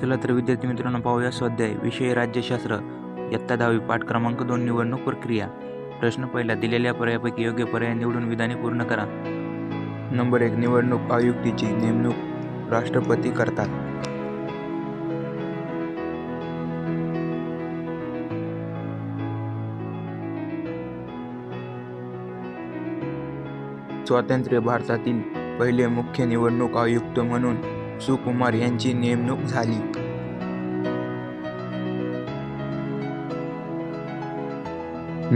चला तर विद्यार्थी मित्रांनो, पाहूया स्वाध्याय विषय राज्यशास्त्र इयत्ता 10वी पाठ क्रमांक 2 निवडणूक प्रक्रिया. प्रश्न पहिला, दिलेल्या पर्यायापैकी योग्य पर्याय निवडून विधाने पूर्ण करा. नंबर 1, निवडणूक आयुक्ताची नेमणूक राष्ट्रपती करतात. स्वातंत्र्य भारतातील पहिले मुख्य निवडणूक आयुक्त म्हणून सुकुमार यांची नेमणूक झाली.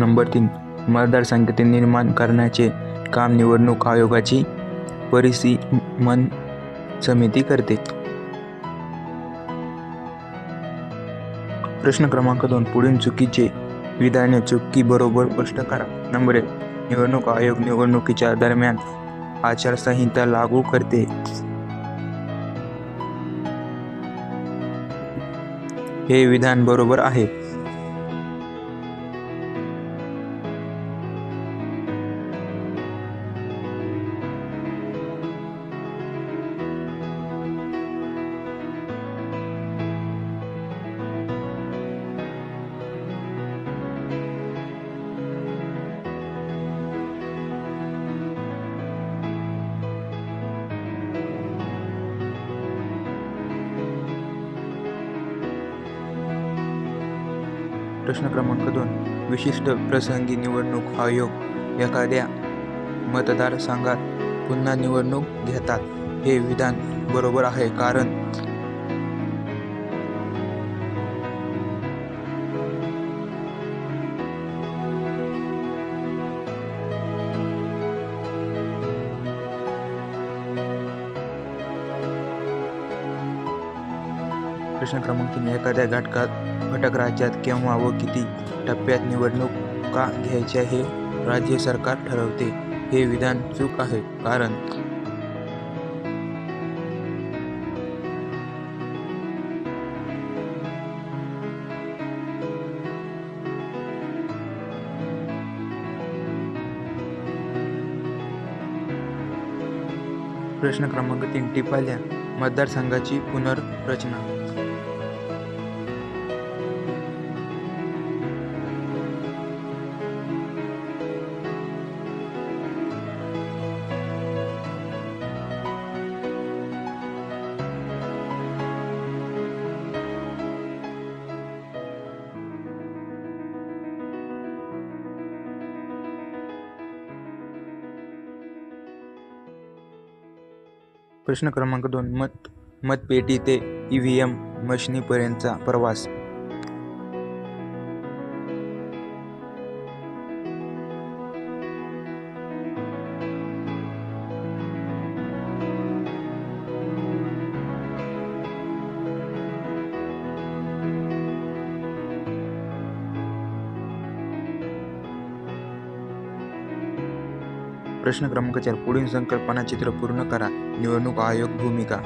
नंबर 3, मतदारसंघाचे निर्माण करण्याचे काम निवडणूक आयोगाची परिसीमन समिती करते. प्रश्न क्रमांक 2, पुढील चुकीचे विधाने चुकी बरोबर स्पष्ट करा. नंबर 1, निवडणूक आयोग निवडणुकीच्या दरम्यान आचारसंहिता लागू करते. हे विधान बरोबर आहे. प्रश्न क्रमांक 2, विशिष्ट प्रसंगी निवडणूक आयोग एखाद्या मतदारसंघात पुन्हा निवडणूक घेतात. हे विधान बरोबर आहे, कारण प्रश्न क्रमांक 3, एखाद्या घटक राज्यात केव्हा व किती टप्प्यात निवडणुका घ्यायच्या हे राज्य सरकार ठरवते. हे विधान चूक आहे, कारण प्रश्न क्रमांक 3, टिपाल्या मतदारसंघाची पुनर्रचना. प्रश्न क्रमांक 2, मतपेटी ते EVM मशिनीपर्यंतचा प्रवास. प्रश्न क्रमांक 4, पुढील संकल्पना चित्र पूर्ण करा. निवडणूक आयोग भूमिका.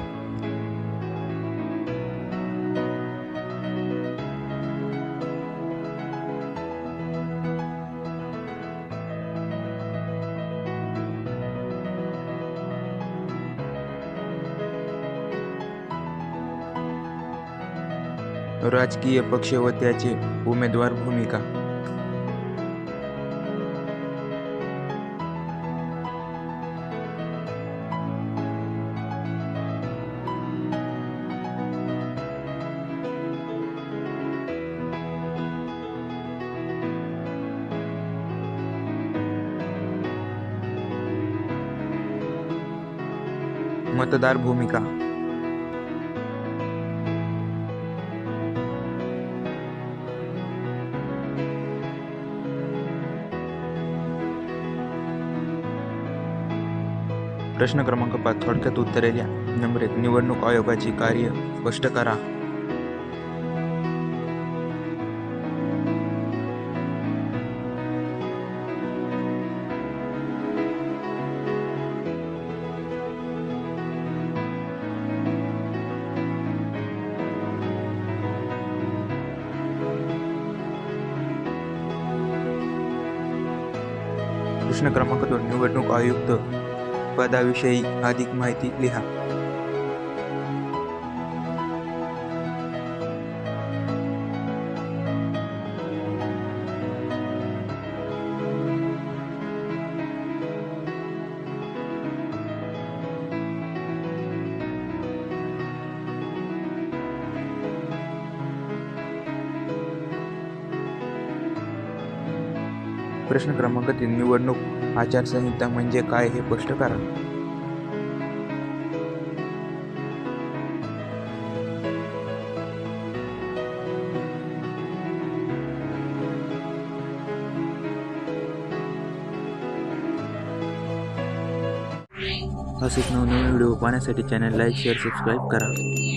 राजकीय पक्ष व त्याचे उमेदवार भूमिका. मतदार भूमिका. प्रश्न क्रमांक 5, थोडक्यात उत्तरे द्या. नंबर 1, निवडणूक आयोगाची कार्य स्पष्ट करा. प्रश्न क्रमांक 2, निवडणूक आयुक्त पदाविषयी अधिक माहिती लिहा. प्रश्न क्रमांक 3 निवडणूक आचारसंहिता म्हणजे काय हे स्पष्ट करा. असेच नवनवीन व्हिडिओ पाहण्यासाठी चॅनल लाईक, शेअर, सबस्क्राईब करा.